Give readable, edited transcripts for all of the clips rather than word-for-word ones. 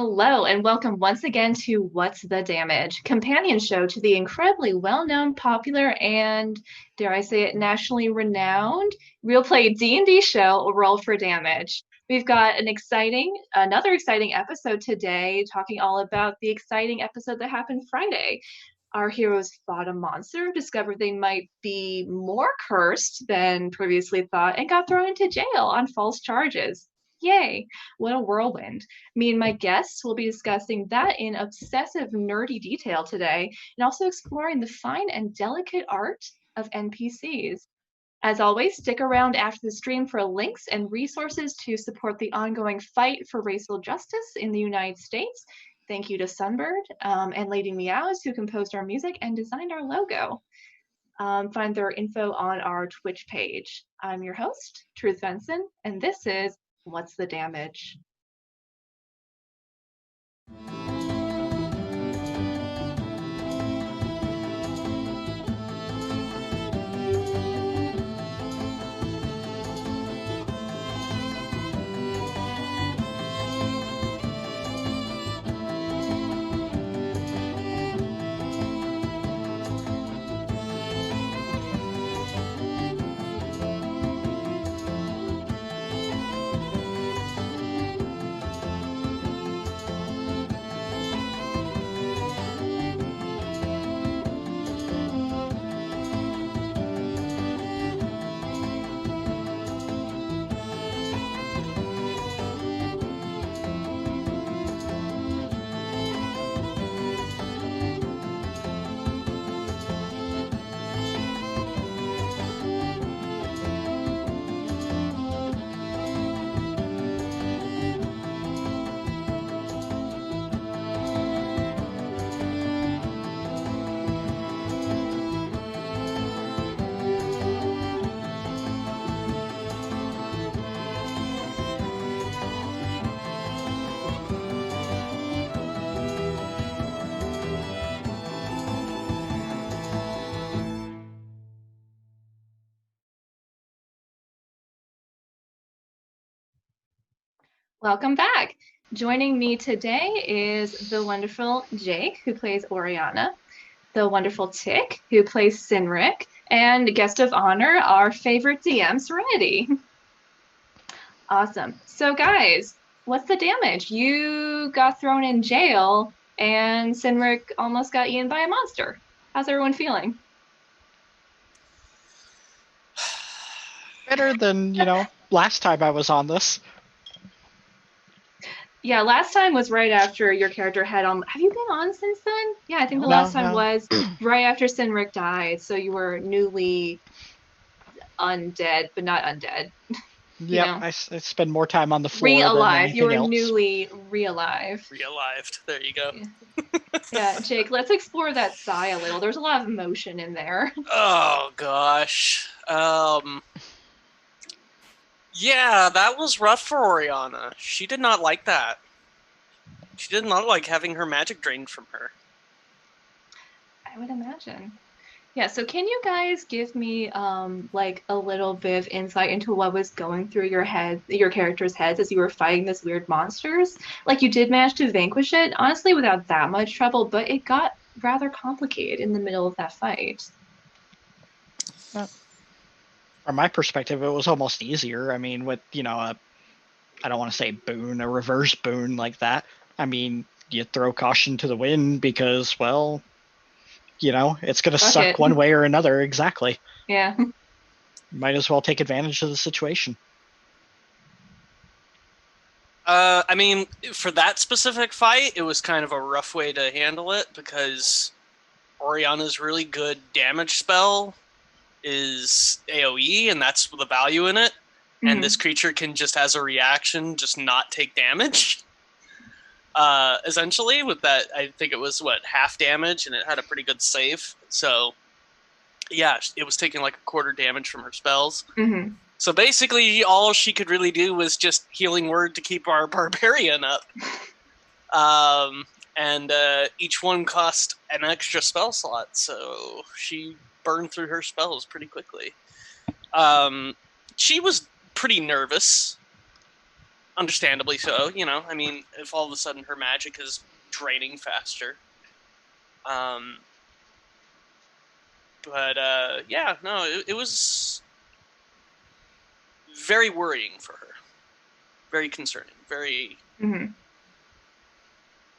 Hello, and welcome once again to What's the Damage, companion show to the incredibly well-known, popular, and dare I say it, nationally renowned real play D&D show Roll for Damage. We've got another exciting episode today, talking all about the exciting episode that happened Friday. Our heroes fought a monster, discovered they might be more cursed than previously thought, and got thrown into jail on false charges. Yay! What a whirlwind. Me and my guests will be discussing that in obsessive, nerdy detail today, and also exploring the fine and delicate art of NPCs. As always, stick around after the stream for links and resources to support the ongoing fight for racial justice in the United States. Thank you to Sunbird and Lady Meows, who composed our music and designed our logo. Find their info on our Twitch page. I'm your host, Truth Venson, and this is What's the Damage? Welcome back. Joining me today is the wonderful Jake, who plays Oriana, the wonderful Tick, who plays Sinric, and guest of honor, our favorite DM, Serenity. Awesome. So guys, what's the damage? You got thrown in jail and Sinric almost got eaten by a monster. How's everyone feeling? Better than, last time I was on this. Yeah, last time was right after your character had on. Have you been on since then? Yeah, I think the last time was right after Sinric died, so you were newly undead, but not undead. Yeah, I spend more time on the floor than anything you were else. newly real-alive. Real-lived. There you go. Yeah, Jake, let's explore that sigh a little. There's a lot of emotion in there. Oh, gosh. Yeah, that was rough for Oriana. She did not like that. She did not like having her magic drained from her. I would imagine. Yeah, so can you guys give me like a little bit of insight into what was going through your character's heads as you were fighting this weird monsters? Like you did manage to vanquish it, honestly without that much trouble, but it got rather complicated in the middle of that fight. From my perspective, it was almost easier. I mean, with, I don't want to say boon, a reverse boon like that. I mean, you throw caution to the wind because, well, it's going to suck one way or another. Exactly. Yeah. Might as well take advantage of the situation. I mean, for that specific fight, it was kind of a rough way to handle it because Oriana's really good damage spell is AoE, and that's the value in it. Mm-hmm. And this creature can just, as a reaction, just not take damage. Essentially, with that, I think it was, half damage, and it had a pretty good save. So, yeah, it was taking like a quarter damage from her spells. Mm-hmm. So basically, all she could really do was just Healing Word to keep our Barbarian up. And each one cost an extra spell slot, so she burned through her spells pretty quickly. She was pretty nervous. understandably so. I mean, if all of a sudden her magic is draining faster. But yeah, no, it was very worrying for her. Very concerning. Very. Mm-hmm.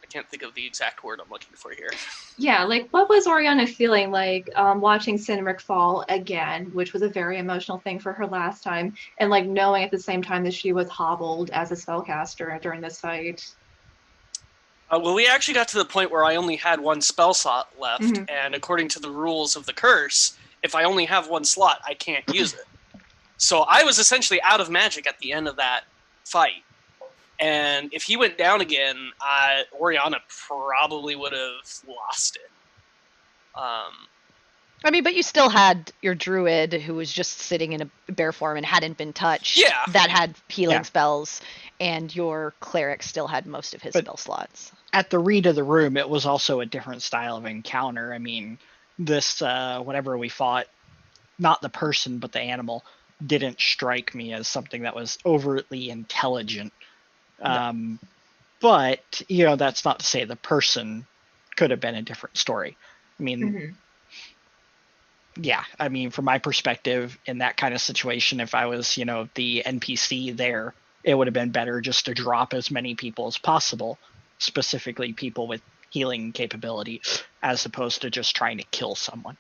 I can't think of the exact word I'm looking for here. Yeah, like what was Oriana feeling like watching Cynric fall again, which was a very emotional thing for her last time, and like knowing at the same time that she was hobbled as a spellcaster during this fight? Well, we actually got to the point where I only had one spell slot left, Mm-hmm. and according to the rules of the curse, if I only have one slot, I can't use it. So I was essentially out of magic at the end of that fight. And if he went down again, Oriana probably would have lost it. I mean, but you still had your druid who was just sitting in a bear form and hadn't been touched. Yeah. That had healing spells, and your cleric still had most of his spell slots. At the read of the room, it was also a different style of encounter. I mean, this whatever we fought, not the person but the animal, didn't strike me as something that was overtly intelligent. No. But that's not to say the person could have been a different story. I mean, yeah, I mean, from my perspective, in that kind of situation, if I was, the NPC there, it would have been better just to drop as many people as possible, specifically people with healing capability, as opposed to just trying to kill someone.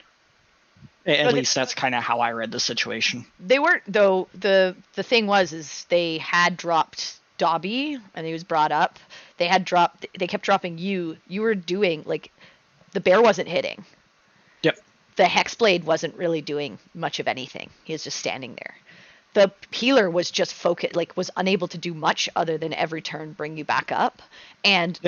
At least that's kind of how I read the situation. They weren't, though. The thing is they had dropped Dobby, and he was brought up. They kept dropping you. You were doing, like, the bear wasn't hitting. Yep. The Hexblade wasn't really doing much of anything. He was just standing there. The healer was just focused, like, was unable to do much other than every turn bring you back up. And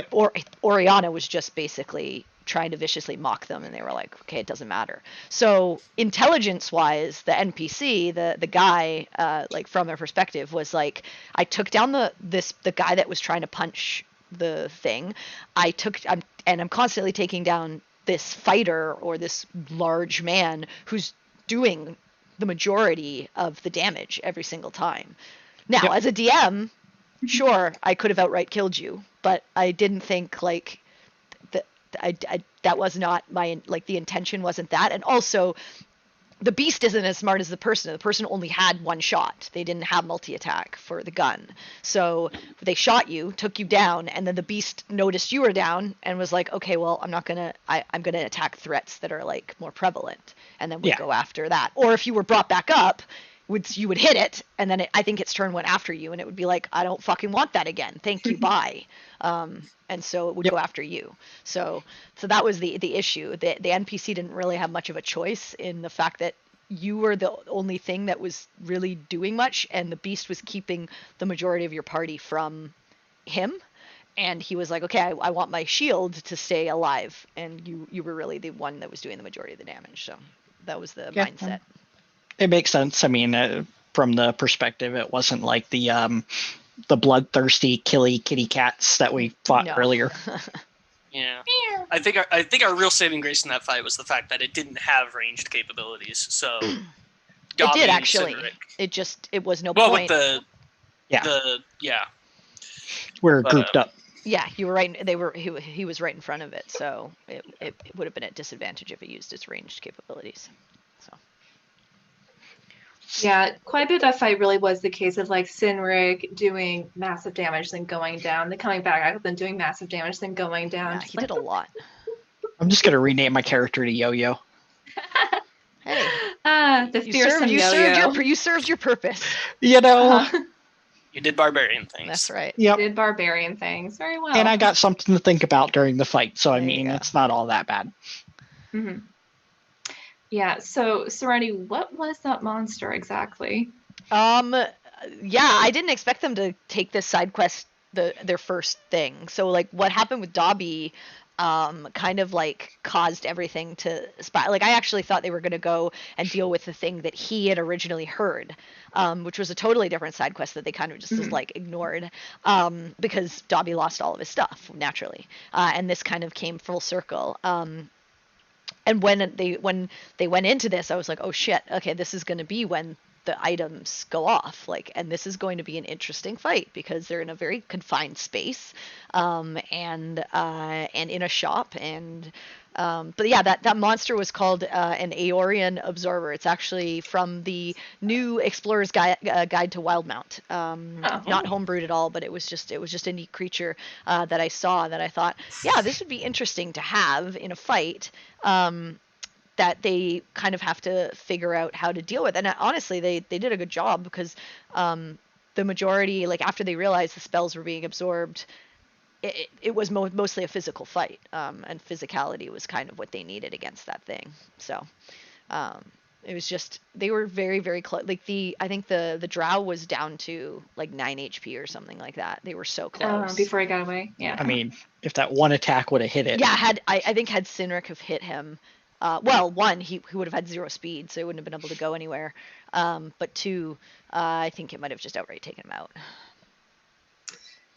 Oriana was just basically trying to viciously mock them, and they were like, okay, it doesn't matter. So intelligence-wise, the NPC, the guy, like, from their perspective, was like, I took down the guy that was trying to punch the thing. I'm constantly taking down this fighter or this large man who's doing the majority of the damage every single time. Now, as a DM, sure, I could have outright killed you, but I didn't think, like, that was not my, like, the intention wasn't that. And also, the beast isn't as smart as the person. The person only had one shot. They didn't have multi-attack for the gun. So they shot you, took you down, and then the beast noticed you were down and was like, okay, well, I'm going to attack threats that are, like, more prevalent. And then we'd go after that. Or if you were brought back up, you would hit it, and then I think its turn went after you, and it would be like, I don't fucking want that again. Thank you, bye. And so it would go after you. So that was the issue. The NPC didn't really have much of a choice in the fact that you were the only thing that was really doing much, and the beast was keeping the majority of your party from him. And he was like, okay, I want my shield to stay alive, and you were really the one that was doing the majority of the damage. So that was the mindset. It makes sense. I mean, from the perspective, it wasn't like the bloodthirsty kitty cats that we fought earlier. Yeah, I think our real saving grace in that fight was the fact that it didn't have ranged capabilities. So it did actually. It was no point. Well, with we're grouped up. Yeah, you were right. He was right in front of it, so it would have been at disadvantage if it used its ranged capabilities. So. Yeah, quite a bit of that fight really was the case of, like, Cynric doing massive damage, then going down, then coming back up, then doing massive damage, then going down. Yeah, he did a lot. I'm just going to rename my character to Yo-Yo. Hey. The fearsome Yo-Yo. You served your purpose. You know. You did barbarian things. That's right. Yep. You did barbarian things. Very well. And I got something to think about during the fight, so I mean, it's not all that bad. Mm-hmm. Yeah, so Serenity, what was that monster exactly? Yeah, I didn't expect them to take this side quest their first thing. So, like, what happened with Dobby kind of, like, caused everything to spot. Like, I actually thought they were going to go and deal with the thing that he had originally heard, which was a totally different side quest that they kind of just like ignored, because Dobby lost all of his stuff naturally, and this kind of came full circle. And when they went into this, I was like, oh shit, okay, this is going to be when the items go off. Like, and this is going to be an interesting fight because they're in a very confined space, and in a shop. And but yeah, that monster was called an Aeorian Observer. It's actually from the new Explorer's Guide to Wildmount. Not homebrewed at all, but it was just a neat creature that I saw that I thought, yeah, this would be interesting to have in a fight. That they kind of have to figure out how to deal with. And honestly, they did a good job because the majority, like after they realized the spells were being absorbed, it was mostly a physical fight, and physicality was kind of what they needed against that thing. So it was just, they were very, very close. Like I think the drow was down to like 9 HP or something like that. They were so close. Before he got away, yeah. I mean, if that one attack would have hit it. Yeah, I think had Cynric have hit him, well, one, he would have had 0 speed, so he wouldn't have been able to go anywhere. But 2, I think it might have just outright taken him out.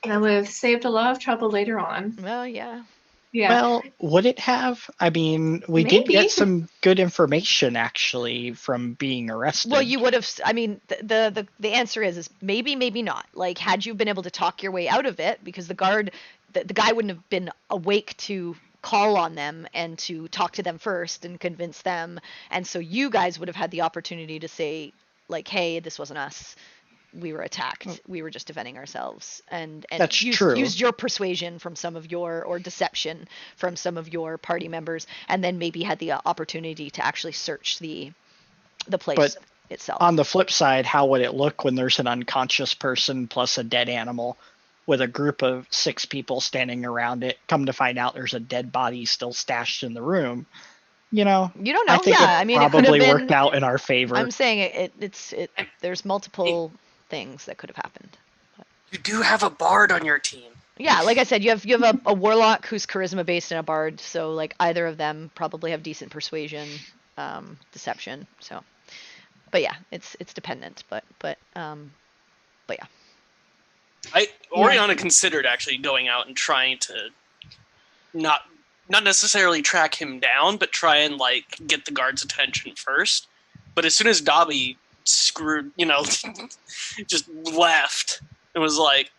That would have saved a lot of trouble later on. Well, yeah. Yeah. Well, would it have? I mean, we did get some good information actually from being arrested. Well, you would have. I mean, the answer is maybe, maybe not. Like, had you been able to talk your way out of it, because the guy wouldn't have been awake to call on them and to talk to them first and convince them, and so you guys would have had the opportunity to say, like, hey, this wasn't us, we were attacked, we were just defending ourselves, and that's used your persuasion from some of your, or deception from some of your party members, and then maybe had the opportunity to actually search the place itself. On the flip side, how would it look when there's an unconscious person plus a dead animal with a group of 6 people standing around it? Come to find out there's a dead body still stashed in the room. You don't know. I think it probably worked out in our favor. I'm saying it's there's multiple things that could have happened. You do have a bard on your team. Yeah, like I said, you have a warlock who's charisma based and a bard, so like either of them probably have decent persuasion, deception. So, but yeah, it's dependent. But yeah. Oriana considered actually going out and trying to not necessarily track him down, but try and like get the guard's attention first. But as soon as Dobby screwed, just left, it was like,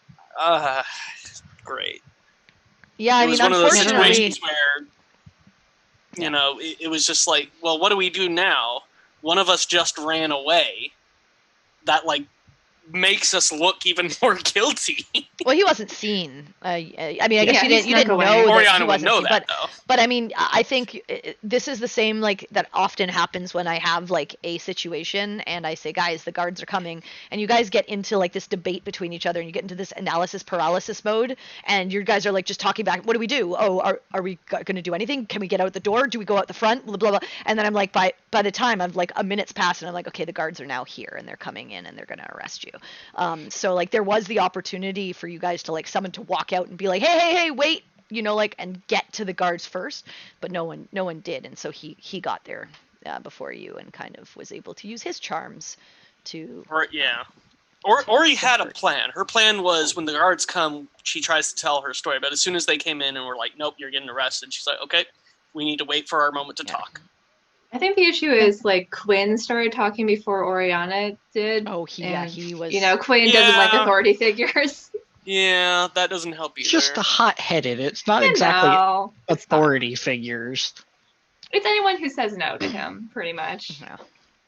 great. Yeah, it was one of those situations where, it was just like, well, what do we do now? One of us just ran away. That like makes us look even more guilty. Well, he wasn't seen. I mean, I guess you didn't know that Oriana he would wasn't know seen, that, though. But I mean, I think this is the same, like, that often happens when I have like a situation and I say, guys, the guards are coming, and you guys get into like this debate between each other, and you get into this analysis paralysis mode, and you guys are like just talking back. What do we do? Oh, are we going to do anything? Can we get out the door? Do we go out the front? Blah blah blah. And then I'm like, by the time I've like a minute's passed, and I'm like, okay, the guards are now here, and they're coming in, and they're going to arrest you. So like there was the opportunity for you guys to like someone to walk out and be like, hey, wait, and get to the guards first, but no one did, and so he got there before you and kind of was able to use his charms to. Or he had a plan. Her plan was when the guards come, she tries to tell her story, but as soon as they came in and were like, nope, you're getting arrested, she's like, okay, we need to wait for our moment to talk. I think the issue is like Quinn started talking before Oriana did. Oh, he was. Quinn doesn't like authority figures. Yeah, that doesn't help either. It's just hot-headed. It's not exactly authority figures. It's anyone who says no to him, pretty much. No.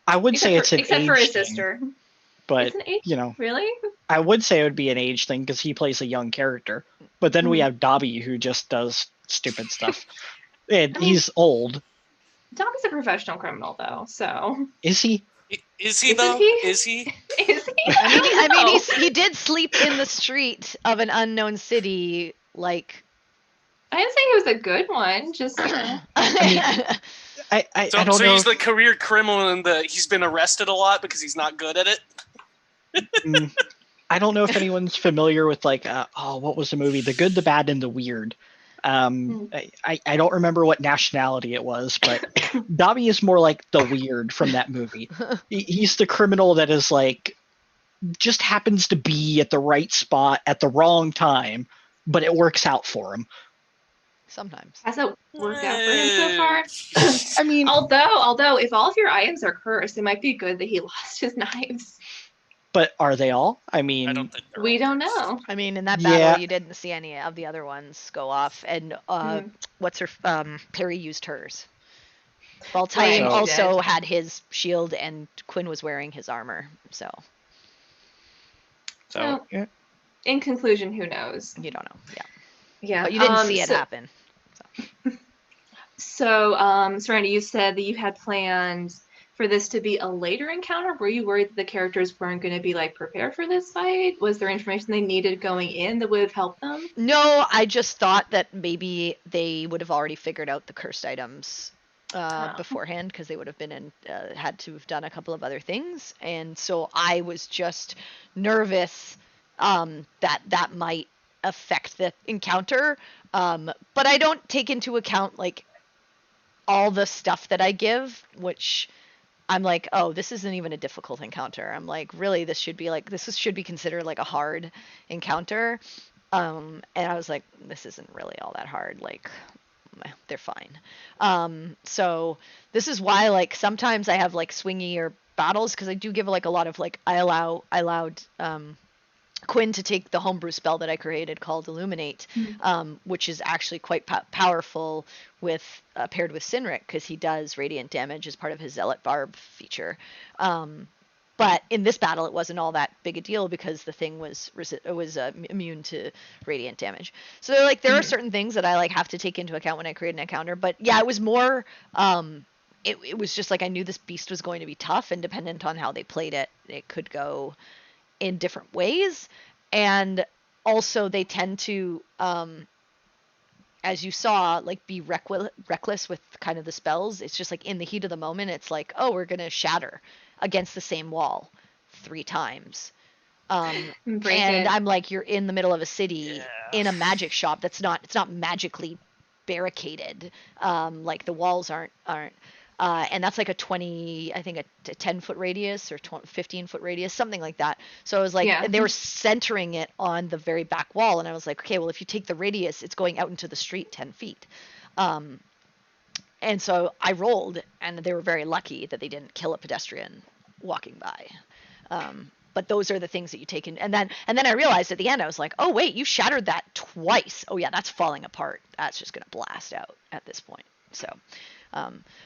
I would say it's an except age for his thing, sister. but it's an age? Really? I would say it would be an age thing because he plays a young character. But then we have Dobby who just does stupid stuff, and he's old. Dobby's a professional criminal, though. So is he? Is he though? Is he? Is he? I mean, he did sleep in the street of an unknown city. Like, I didn't say he was a good one. Just. I don't know. So he's the career criminal, and he's been arrested a lot because he's not good at it. I don't know if anyone's familiar with like what was the movie? The Good, the Bad, and the Weird. I don't remember what nationality it was, but Dobby is more like the weird from that movie. He's the criminal that is like just happens to be at the right spot at the wrong time, but it works out for him. sometimes. Has it worked out for him so far? I mean, Although, if all of your items are cursed, it might be good that he lost his knives. but are they all? I I mean, don't think they're We all don't cursed. know. I mean, in that Yeah. battle, you didn't see any of the other ones go off, and Mhm. what's her? Perry used hers. While Right, Titan she also did. had his shield, and Quinn was wearing his armor. So So, yeah. in conclusion, who knows? you don't know. Yeah, Yeah. but you didn't see it happen. So, Serenity, you said that you had planned for this to be a later encounter. Were you worried that the characters weren't going to be like prepared for this fight? Was there information they needed going in that would have helped them? No, I just thought that maybe they would have already figured out the cursed items beforehand, because they would have been in had to have done a couple of other things, and so I was just nervous that might affect the encounter. But I don't take into account like all the stuff that I give, which I'm like, oh, this isn't even a difficult encounter. I'm like, really, this should be considered like a hard encounter. And I was like, this isn't really all that hard. Like, they're fine. So this is why like sometimes I have like swingier battles, because I do give like a lot of like I allowed Quinn to take the homebrew spell that I created called Illuminate, which is actually quite powerful with paired with Sinric, because he does radiant damage as part of his Zealot Barb feature. But in this battle, it wasn't all that big a deal because the thing was immune to radiant damage. So like there are certain things that I like have to take into account when I create an encounter. But yeah, it was more. It was just like I knew this beast was going to be tough, and dependent on how they played it, it could go in different ways. And also they tend to, as you saw, like be reckless with kind of the spells. It's just like in the heat of the moment, it's like, oh, we're gonna shatter against the same wall 3 times. Break And it. I'm like, you're in the middle of a city Yeah. in a magic shop it's not magically barricaded. Like the walls aren't and that's like a 20, I think a 10-foot radius or 15-foot radius, something like that. So I was like, Yeah. they were centering it on the very back wall, and I was like, okay, well, if you take the radius, it's going out into the street 10 feet. And so I rolled, and they were very lucky that they didn't kill a pedestrian walking by. But those are the things that you take in, and then I realized at the end, I was like, oh wait, you shattered that twice. Oh yeah, that's falling apart. That's just gonna blast out at this point. So,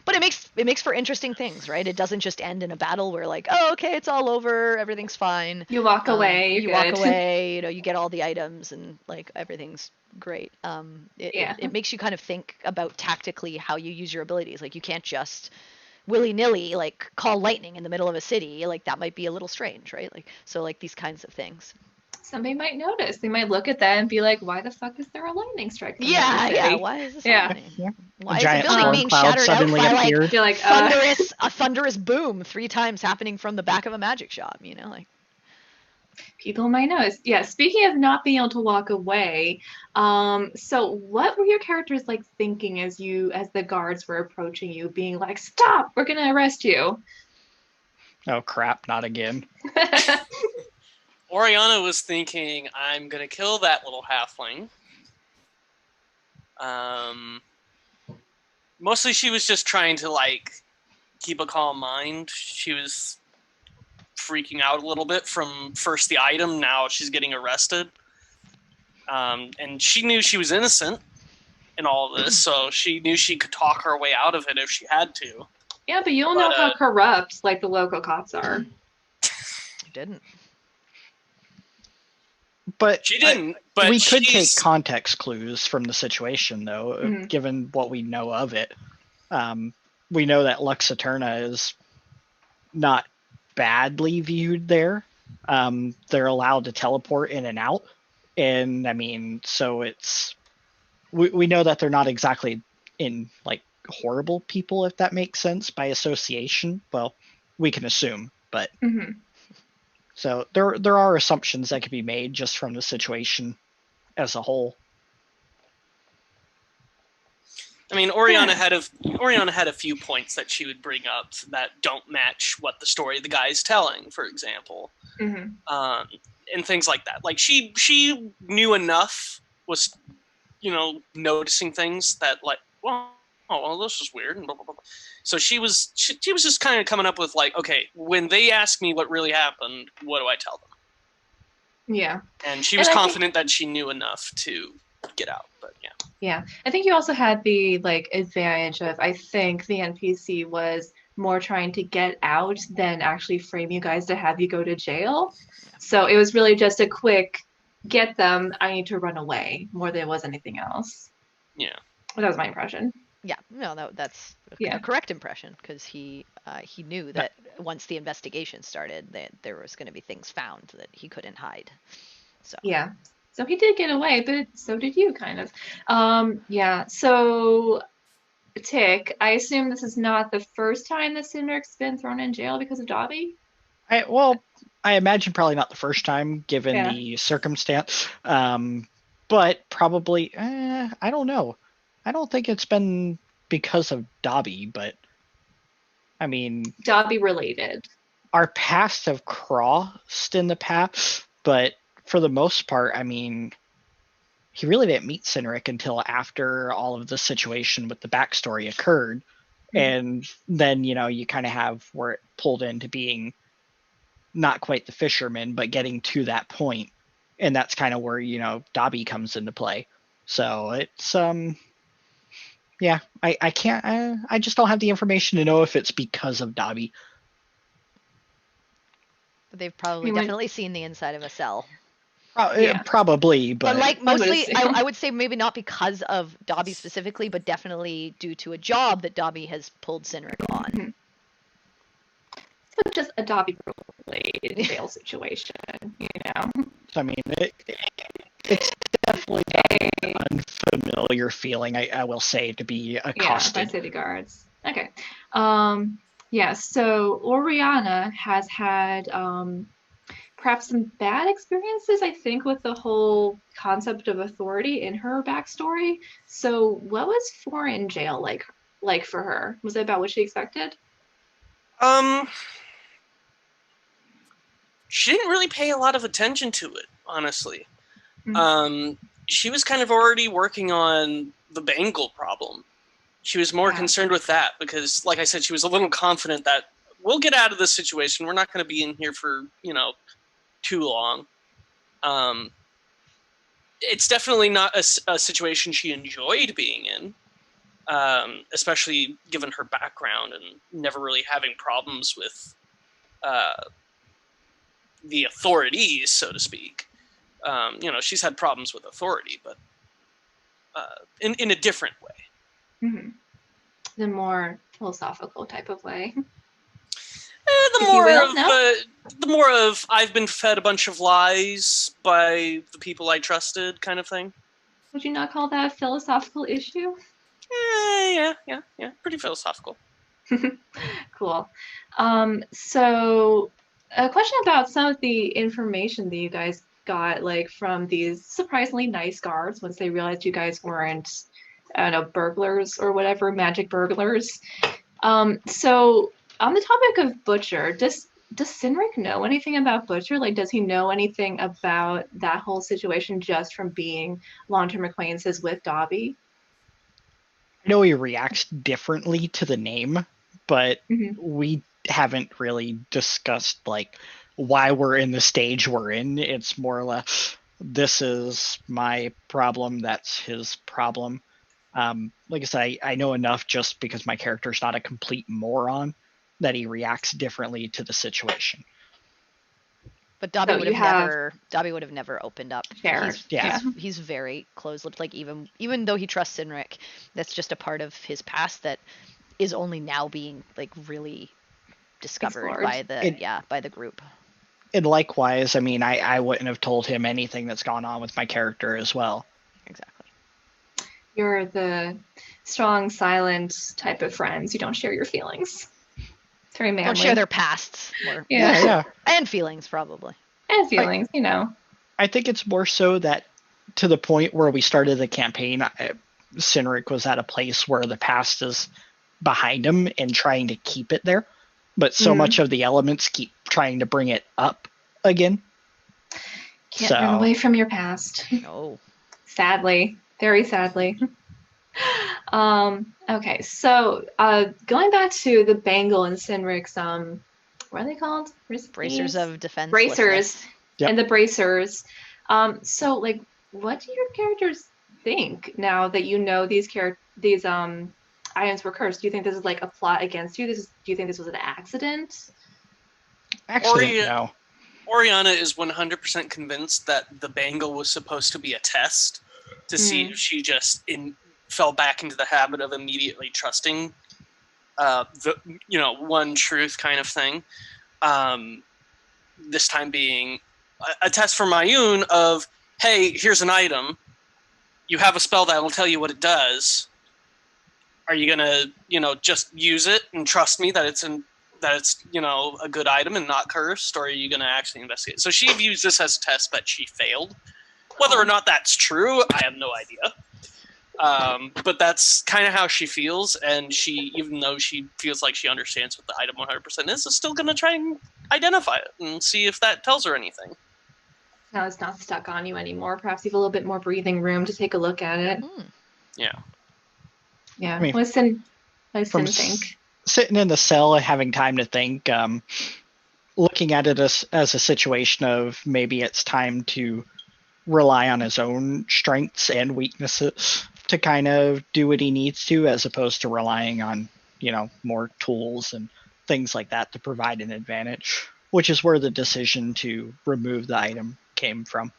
but it makes for interesting things, right? It doesn't just end in a battle where like, oh okay, it's all over, everything's fine. You walk away. You walk away. You know, you get all the items, and like everything's great. It makes you kind of think about tactically how you use your abilities. Like you can't just willy-nilly like call lightning in the middle of a city. Like that might be a little strange, right? Like so like these kinds of things. Somebody might notice. They might look at that and be like, "Why the fuck is there a lightning strike?" From Yeah, the yeah. city? Why is this Yeah. happening? Yeah. Why A is giant the building storm being cloud shattered out suddenly by like appeared. You're like, a thunderous boom 3 times happening from the back of a magic shop? You know, like. people might notice. Yeah. Speaking of not being able to walk away, so what were your characters like thinking as the guards were approaching you, being like, "Stop! We're gonna arrest you." Oh crap! Not again. Oriana was thinking, I'm gonna kill that little halfling. Mostly she was just trying to like keep a calm mind. She was freaking out a little bit from first the item, now she's getting arrested. And she knew she was innocent in all of this, so she knew she could talk her way out of it if she had to. Yeah, but you don't know how corrupt like the local cops are. Didn't. But She didn't. But we could take context clues from the situation, though, Mhm. given what we know of it. We know that Lux Eterna is not badly viewed there. They're allowed to teleport in and out, and I mean, so it's we know that they're not exactly in like horrible people, if that makes sense, by association. Well, we can assume, but. Mhm. So there are assumptions that could be made just from the situation as a whole. I mean, Oriana had a few points that she would bring up that don't match what the story the guy's telling, for example, Mhm. and things like that. Like she knew enough, was noticing things that like, well, this is weird. And blah, blah, blah. So she was just kind of coming up with like, okay, when they ask me what really happened, what do I tell them? Yeah. And she was confident that she knew enough to get out, but yeah. Yeah. I think you also had the like advantage of, I think the NPC was more trying to get out than actually frame you guys to have you go to jail. So it was really just a quick get them, I need to run away, more than it was anything else. Yeah. That was my impression. Yeah, no, that's a correct impression, because he knew that once the investigation started, that there was going to be things found that he couldn't hide. So yeah, so he did get away, but so did you, kind of. Yeah. So, Tick, I assume this is not the first time that Cindric's been thrown in jail because of Dobby. I imagine probably not the first time, given the circumstance. But probably, I don't know. I don't think it's been because of Dobby, but I mean, Dobby related. Our paths have crossed in the past, but for the most part, I mean, he really didn't meet Cindric until after all of the situation with the backstory occurred. Mm-hmm. And then, you kind of have where it pulled into being not quite the fisherman, but getting to that point. And that's kind of where, Dobby comes into play. So it's, yeah, I can't, I just don't have the information to know if it's because of Dobby. But they've probably definitely seen the inside of a cell. Probably, but like mostly, I would say maybe not because of Dobby specifically, but definitely due to a job that Dobby has pulled Cindric on. Mm-hmm. So just a Dobby-related jail situation, I mean, it's definitely an unfamiliar feeling, I will say, to be accosted. Yeah, by city guards. Okay. Yeah, so Oriana has had perhaps some bad experiences, I think, with the whole concept of authority in her backstory. So what was foreign jail like for her? Was it about what she expected? She didn't really pay a lot of attention to it, honestly. Mm-hmm. She was kind of already working on the Bengal problem. She was more concerned with that because, like I said, she was a little confident that we'll get out of this situation. We're not going to be in here for, too long. It's definitely not a situation she enjoyed being in, especially given her background and never really having problems with the authorities, so to speak. She's had problems with authority, but in a different way. Mm-hmm. The more philosophical type of way. The more of I've been fed a bunch of lies by the people I trusted kind of thing. Would you not call that a philosophical issue? Yeah. Pretty philosophical. Cool. So a question about some of the information that you guys got, like from these surprisingly nice guards once they realized you guys weren't, I don't know, burglars or whatever, magic burglars. So on the topic of Butcher, does Cindric know anything about Butcher? Like, does he know anything about that whole situation just from being long-term acquaintances with Dobby? I know he reacts differently to the name, but we haven't really discussed like why we're in the stage we're in. It's more or less, this is my problem, that's his problem. Like I said, I know enough just because my character's not a complete moron that he reacts differently to the situation. But Dobby would have never opened up. He's very close-lipped. Like even though he trusts Cindric, that's just a part of his past that is only now being like really discovered by the group. And likewise, I mean, I wouldn't have told him anything that's gone on with my character as well. Exactly. You're the strong, silent type of friends. You don't share your feelings. It's very manly. Don't share their pasts. And feelings, probably. And feelings, I think it's more so that to the point where we started the campaign, Cindric was at a place where the past is behind him and trying to keep it there. But so much of the elements keep trying to bring it up again. Can't run away from your past. No. Sadly. Very sadly. Okay, so going back to the Bangle and Sinric's what are they called? Bracers of defenselessness. Bracers. Yep. And the bracers. So like what do your characters think now that you know these items were cursed? Do you think this is like a plot against you? Do you think this was an accident? Accident, no. Oriana is 100% convinced that the bangle was supposed to be a test to see if she just fell back into the habit of immediately trusting the one truth kind of thing. This time being a test for Mayun of, hey, here's an item. You have a spell that will tell you what it does. Are you gonna, just use it and trust me that it's a good item and not cursed, or are you gonna actually investigate? So she views this as a test, but she failed. Whether or not that's true, I have no idea. But that's kind of how she feels, and she, even though she feels like she understands what the item 100% is still gonna try and identify it and see if that tells her anything. Now it's not stuck on you anymore. Perhaps you have a little bit more breathing room to take a look at it. Yeah. Yeah. I mean, listen, think. Sitting in the cell and having time to think, looking at it as a situation of maybe it's time to rely on his own strengths and weaknesses to kind of do what he needs to, as opposed to relying on, more tools and things like that to provide an advantage, which is where the decision to remove the item came from.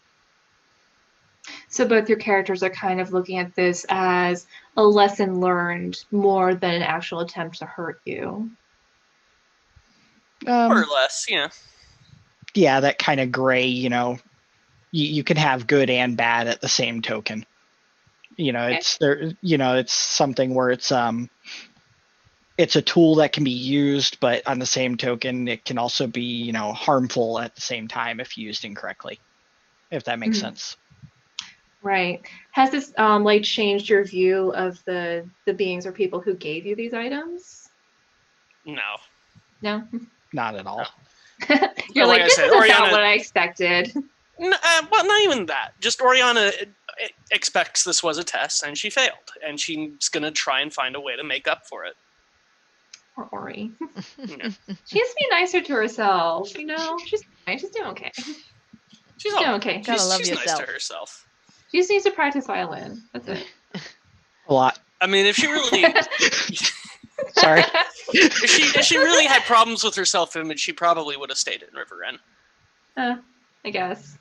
So both your characters are kind of looking at this as a lesson learned more than an actual attempt to hurt you. More or less, yeah. Yeah, that kind of gray, you can have good and bad at the same token. It's there. It's something where it's a tool that can be used, but on the same token, it can also be harmful at the same time if used incorrectly. If that makes sense. Right. Has this changed your view of the beings or people who gave you these items? No, not at all. You're like, this is not what I expected. Well, not even that. Just Oriana expects this was a test and she failed, and she's gonna try and find a way to make up for it. Or Ori. Yeah. She has to be nicer to herself. She's doing okay. She's doing okay. She's nice to herself. She just needs to practice violin. That's it. A lot. I mean, if she really sorry. If she really had problems with her self-image, she probably would have stayed in River Ren. I guess.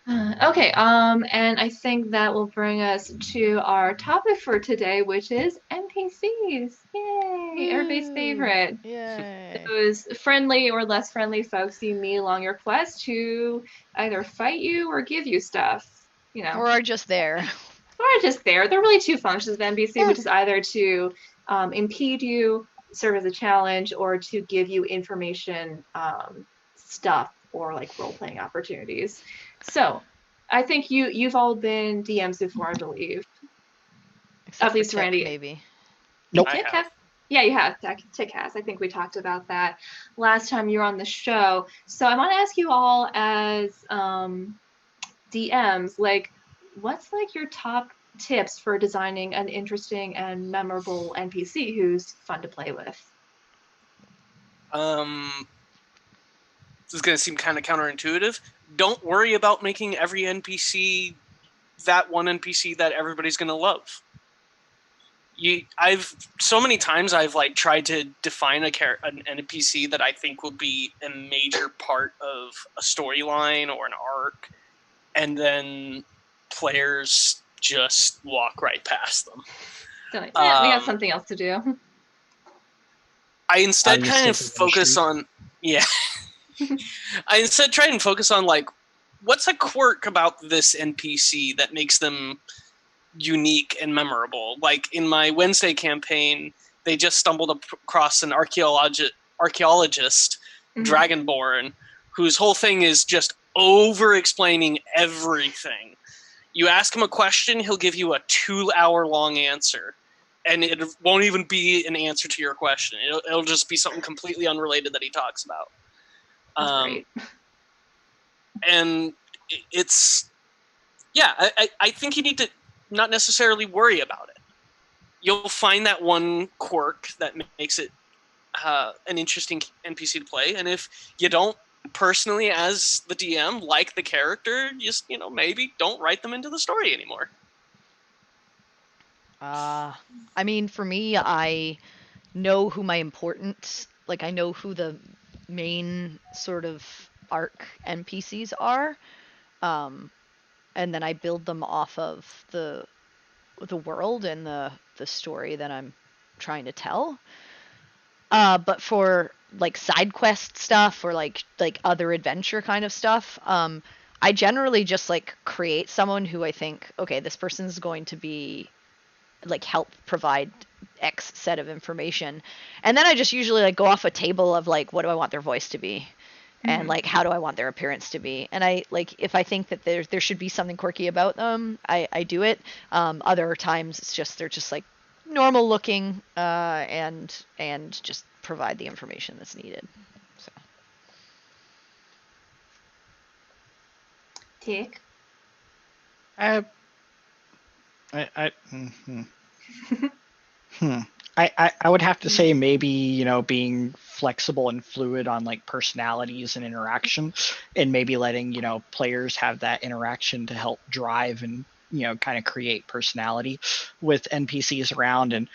Okay, and I think that will bring us to our topic for today, which is NPCs. Yay! Everybody's favorite. Yay! Those friendly or less friendly folks you meet along your quest to either fight you or give you stuff, Or are just there. Or are just there. There are really two functions of NPC, which is either to impede you, serve as a challenge, or to give you information, stuff, or like role-playing opportunities. So, I think you've all been DMs before, I believe. Except at least Serenity. Maybe. Nope. Tick has. Yeah, you have. Tick has. I think we talked about that last time you were on the show. So I want to ask you all as DMs, what's your top tips for designing an interesting and memorable NPC who's fun to play with? This is going to seem kind of counterintuitive. Don't worry about making every NPC that one NPC that everybody's going to love. So many times I've tried to define an NPC that I think will be a major part of a storyline or an arc, and then players just walk right past them. So, we got something else to do. I instead kind of focus on I instead try and focus on what's a quirk about this NPC that makes them unique and memorable. Like in my Wednesday campaign, they just stumbled across an archaeologist, Dragonborn, whose whole thing is just over-explaining everything. You ask him a question, he'll give you a 2-hour-long answer, and it won't even be an answer to your question. It'll just be something completely unrelated that he talks about. That's great. And it's Yeah, I think you need to not necessarily worry about it. You'll find that one quirk that makes it an interesting NPC to play, and if you don't personally, as the DM, like the character, just maybe don't write them into the story anymore. I mean, for me, I know who my important, like, I know who the main sort of arc NPCs are, and then I build them off of the world and the story that I'm trying to tell. But for like side quest stuff or like other adventure kind of stuff, I generally just like create someone who I think, okay, this person's going to be like help provide X set of information, and then I just usually like go off a table of like what do I want their voice to be, and like how do I want their appearance to be, and I like if I think that there should be something quirky about them, I do it. Other times it's just they're just like normal looking, and just provide the information that's needed. So. Tick. I I would have to say maybe, being flexible and fluid on like personalities and interaction, and maybe letting, players have that interaction to help drive and, kind of create personality with NPCs around. And,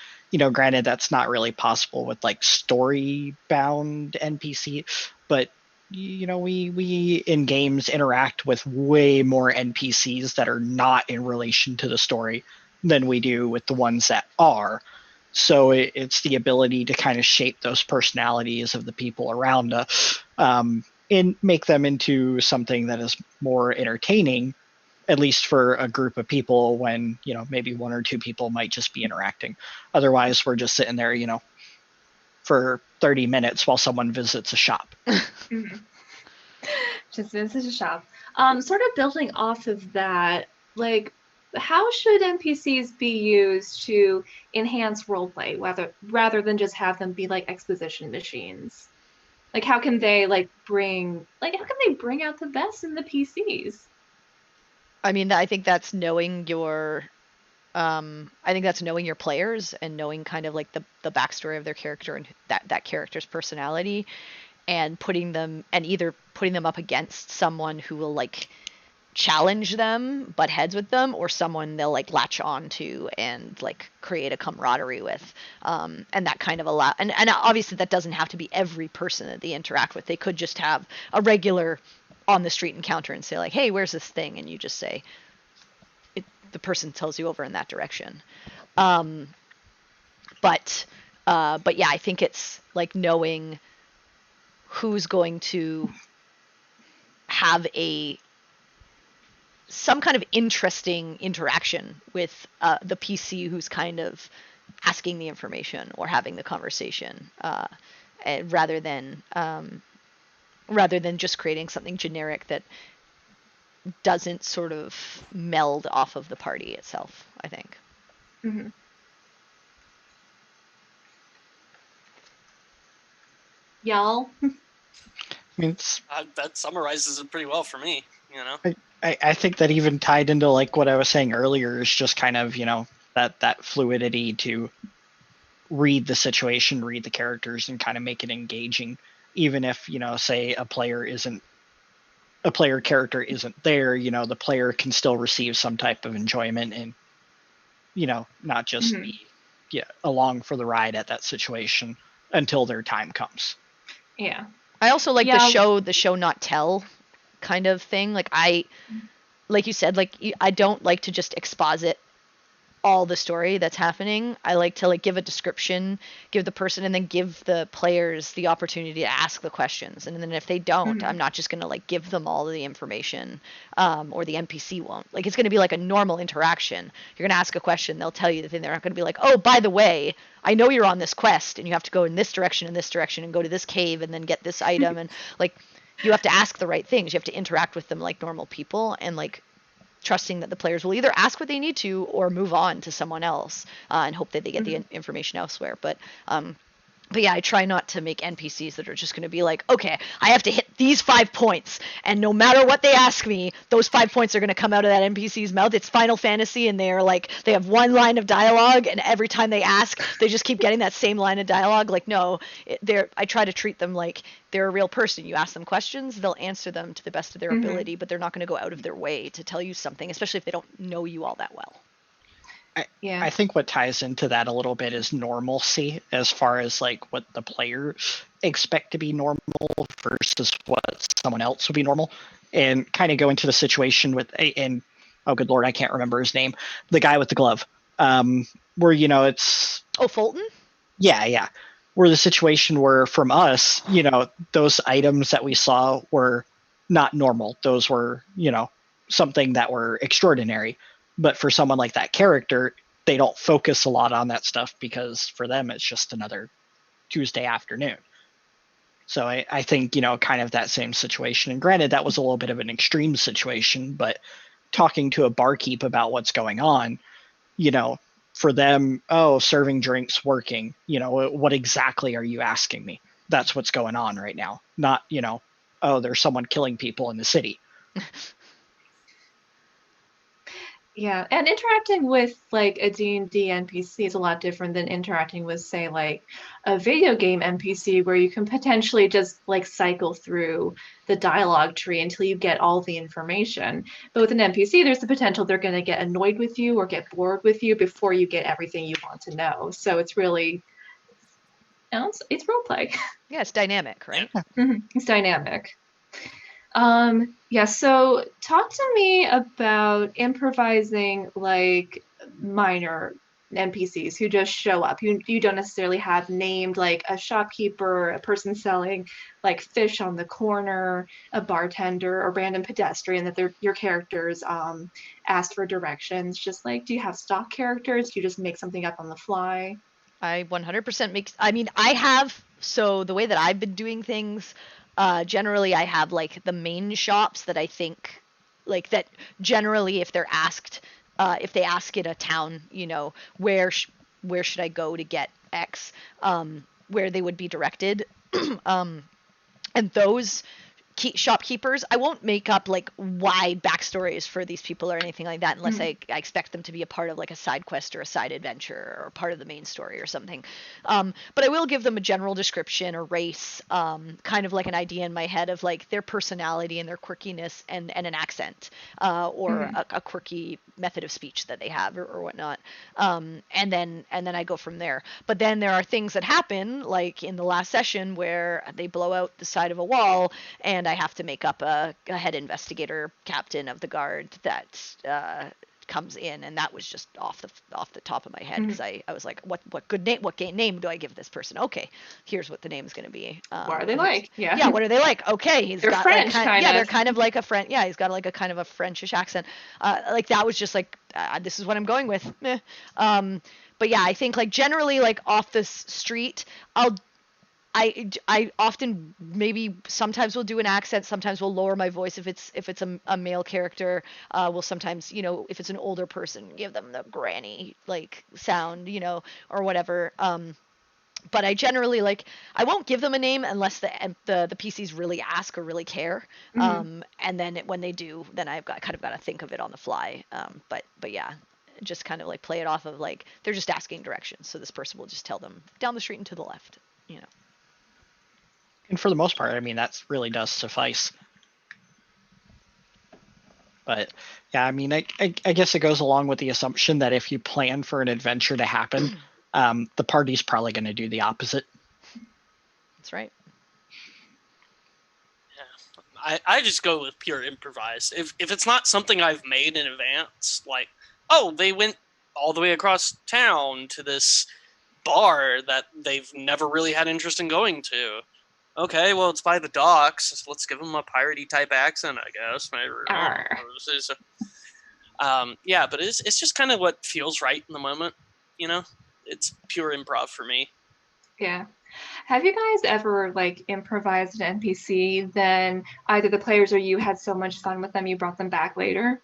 granted, that's not really possible with like story bound NPC, but we in games interact with way more NPCs that are not in relation to the story than we do with the ones that are. So it's the ability to kind of shape those personalities of the people around us, and make them into something that is more entertaining, at least for a group of people when, maybe one or two people might just be interacting. Otherwise, we're just sitting there, for 30 minutes while someone visits a shop. Just visits a shop. Sort of building off of that, like, how should NPCs be used to enhance roleplay, rather than just have them be like exposition machines? Like, how can they bring out the best in the PCs? I mean, I think that's knowing your players and knowing kind of like the backstory of their character and that character's personality, and either putting them up against someone who will like challenge them, butt heads with them, or someone they'll like latch on to and like create a camaraderie with. And that kind of and obviously that doesn't have to be every person that they interact with. They could just have a regular on the street encounter and say like, hey, where's this thing? And you just say, the person tells you over in that direction. But yeah, I think it's like knowing who's going to have some kind of interesting interaction with the PC who's kind of asking the information or having the conversation, rather than just creating something generic that doesn't sort of meld off of the party itself, I think. Mm-hmm. Y'all? I mean, that summarizes it pretty well for me, I think that even tied into like what I was saying earlier is just kind of, that fluidity to read the situation, read the characters, and kind of make it engaging. Even if, say a player character isn't there, the player can still receive some type of enjoyment and, not just be along for the ride at that situation until their time comes. Yeah. I also like the show not tell kind of thing. Like like you said, like I don't like to just exposit all the story that's happening. I like to like give a description, give the person, and then give the players the opportunity to ask the questions. And then if they don't, I'm not just going to like give them all of the information, or the NPC won't. Like it's going to be like a normal interaction. You're going to ask a question, they'll tell you the thing. They're not going to be like, oh, by the way, I know you're on this quest and you have to go in this direction and go to this cave and then get this item. And like you have to ask the right things. You have to interact with them like normal people, and like trusting that the players will either ask what they need to or move on to someone else, and hope that they get the information elsewhere. But But yeah, I try not to make NPCs that are just going to be like, okay, I have to hit these 5 points, and no matter what they ask me, those 5 points are going to come out of that NPC's mouth. It's Final Fantasy, and they're like, they have one line of dialogue, and every time they ask, they just keep getting that same line of dialogue. Like, no, I try to treat them like they're a real person. You ask them questions, they'll answer them to the best of their ability, but they're not going to go out of their way to tell you something, especially if they don't know you all that well. I think what ties into that a little bit is normalcy, as far as like what the players expect to be normal versus what someone else would be normal, and kind of go into the situation with and oh good lord, I can't remember his name, the guy with the glove, where it's Fulton. Yeah, where the situation where from us, those items that we saw were not normal. Those were something that were extraordinary. But for someone like that character, they don't focus a lot on that stuff because for them it's just another Tuesday afternoon. So I think, kind of that same situation. And granted, that was a little bit of an extreme situation, but talking to a barkeep about what's going on, for them, serving drinks, working, what exactly are you asking me? That's what's going on right now. Not, there's someone killing people in the city. Yeah, and interacting with like a D&D NPC is a lot different than interacting with, say, like a video game NPC where you can potentially just like cycle through the dialogue tree until you get all the information. But with an NPC, there's the potential they're going to get annoyed with you or get bored with you before you get everything you want to know. So it's really, it's roleplay. Yeah, it's dynamic, right? It's dynamic. Yeah, so talk to me about improvising like minor NPCs who just show up. You don't necessarily have named like a shopkeeper, a person selling like fish on the corner, a bartender, or random pedestrian that your characters asked for directions. Just like, do you have stock characters? Do you just make something up on the fly? I 100% make. I mean, I have. So the way that I've been doing things, generally, I have like the main shops that I think, like that. Generally, if they're asked, if they ask in a town, where should I go to get X, where they would be directed, and those shopkeepers, I won't make up like wide backstories for these people or anything like that unless I expect them to be a part of like a side quest or a side adventure or part of the main story or something. But I will give them a general description or race, kind of like an idea in my head of like their personality and their quirkiness and an accent, or a quirky method of speech that they have or whatnot. And then I go from there. But then there are things that happen, like in the last session where they blow out the side of a wall and I have to make up a head investigator captain of the guard that comes in, and that was just off the top of my head because I was like, what name do I give this person? Okay, here's what the name's going to be. What are they like? Yeah, what are they like? Okay, they're got French, like, kind yeah, of. they're kind of like a French. Yeah, he's got like a kind of a Frenchish accent. Like that was just like this is what I'm going with. But yeah, I think like generally like off the street, I often maybe sometimes will do an accent, sometimes we'll lower my voice if it's a male character. We'll sometimes, if it's an older person, give them the granny like sound, or whatever. But I generally like I won't give them a name unless the PCs really ask or really care. And then when they do, then I've got to think of it on the fly. But yeah, just kind of like play it off of like they're just asking directions, so this person will just tell them down the street and to the left. And for the most part, I mean, that really does suffice. But yeah, I mean, I guess it goes along with the assumption that if you plan for an adventure to happen, the party's probably going to do the opposite. That's right. Yeah, I just go with pure improvise. If it's not something I've made in advance, like, oh, they went all the way across town to this bar that they've never really had interest in going to. Okay, well, it's by the docks. Let's give them a piratey type accent, I guess. Yeah, but it's just kind of what feels right in the moment. It's pure improv for me. Yeah. Have you guys ever like improvised an NPC, then either the players or you had so much fun with them you brought them back later?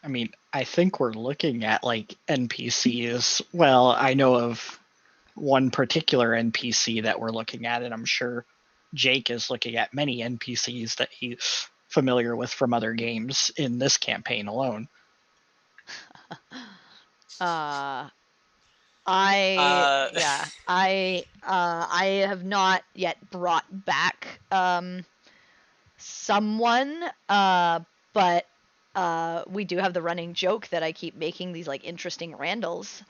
I mean, I think we're looking at like NPCs. Well, I know of one particular NPC that we're looking at, and I'm sure Jake is looking at many NPCs that he's familiar with from other games in this campaign alone. I have not yet brought back someone, but we do have the running joke that I keep making these like interesting Randalls.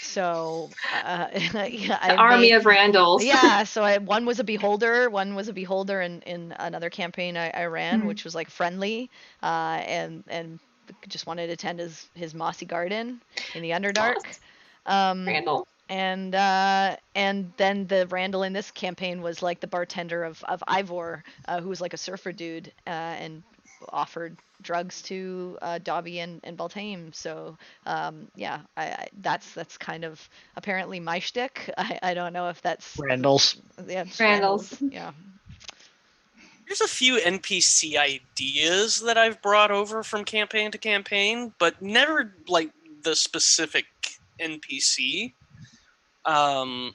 So yeah, The army of Randalls. Yeah, so one was a beholder. One was a beholder in another campaign I ran, which was like friendly, and just wanted to tend his mossy garden in the Underdark. Randall. And then the Randall in this campaign was like the bartender of Ivor, who was like a surfer dude, and offered drugs to Dobby and Baltame. So yeah, that's kind of apparently my shtick. I don't know if that's Randall's. Yeah, Randall's. Yeah. There's a few NPC ideas that I've brought over from campaign to campaign, but never like the specific NPC. And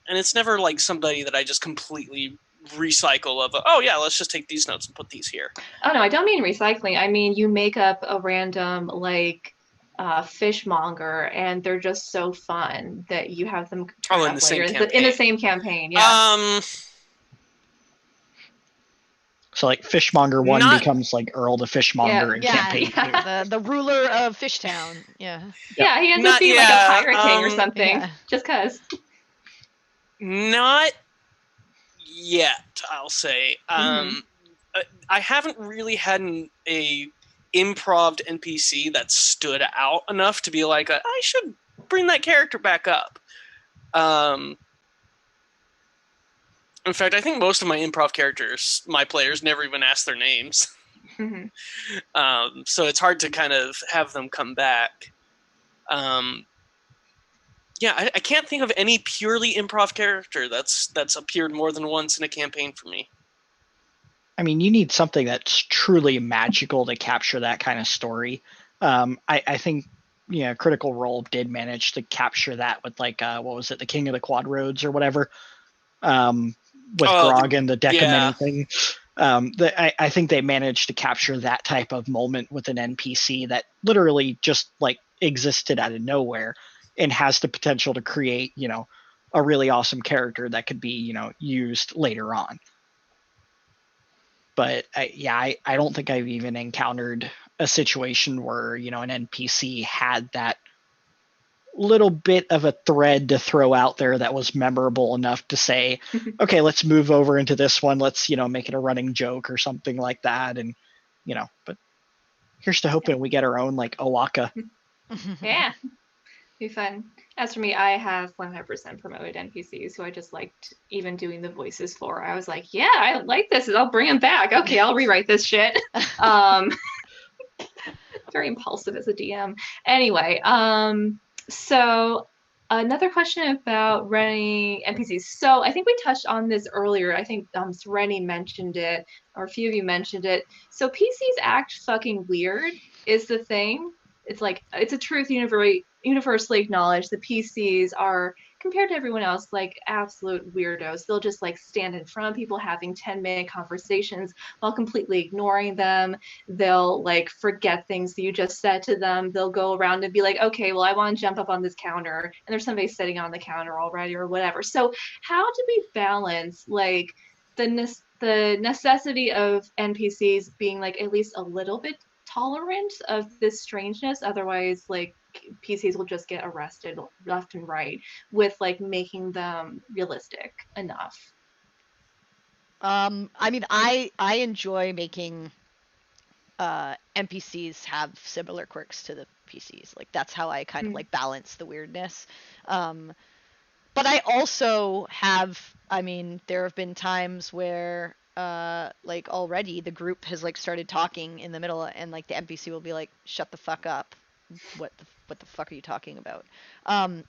it's never like somebody that I just completely recycle of, oh yeah, let's just take these notes and put these here. Oh no, I don't mean recycling. I mean you make up a random like fishmonger, and they're just so fun that you have them turn in up the later same campaign. in the same campaign. Yeah. So like Fishmonger 1 becomes like Earl the Fishmonger in campaign 2. The ruler of Fishtown. Yeah. Yeah, he ends up being like a pirate king or something. Just cause. Not yet, I'll say. I haven't really had a improv NPC that stood out enough to be like, I should bring that character back up. In fact, I think most of my improv characters, my players, never even ask their names. So it's hard to kind of have them come back. Yeah, I can't think of any purely improv character that's appeared more than once in a campaign for me. I mean, you need something that's truly magical to capture that kind of story. I think, Critical Role did manage to capture that with like, what was it, the King of the Quad Roads or whatever, with Grog and the Deck of Many things. I think they managed to capture that type of moment with an NPC that literally just like existed out of nowhere and has the potential to create, a really awesome character that could be, used later on. But I don't think I've even encountered a situation where, an NPC had that little bit of a thread to throw out there that was memorable enough to say, okay, let's move over into this one. Let's, make it a running joke or something like that. And, but here's to hoping we get our own like Owaka. Yeah. Be fun. As for me, I have 100% promoted NPCs who I just liked even doing the voices for. I was like, yeah, I like this. I'll bring them back. Okay, I'll rewrite this shit. Very impulsive as a DM. Anyway, so another question about running NPCs. So I think we touched on this earlier. I think Serenity mentioned it, or a few of you mentioned it. So PCs act fucking weird is the thing. It's like, it's a truth universally acknowledged. The PCs are, compared to everyone else, like absolute weirdos. They'll just like stand in front of people having 10-minute conversations while completely ignoring them. They'll like forget things that you just said to them. They'll go around and be like, okay, well, I want to jump up on this counter, and there's somebody sitting on the counter already or whatever. So how do we balance like the necessity of NPCs being like at least a little bit tolerant of this strangeness, otherwise like PCs will just get arrested left and right, with like making them realistic enough? I mean, I enjoy making NPCs have similar quirks to the PCs. Like that's how I kind of like balance the weirdness. But I also have, I mean, there have been times where like already the group has like started talking in the middle, and like the NPC will be like, shut the fuck up. What the fuck are you talking about?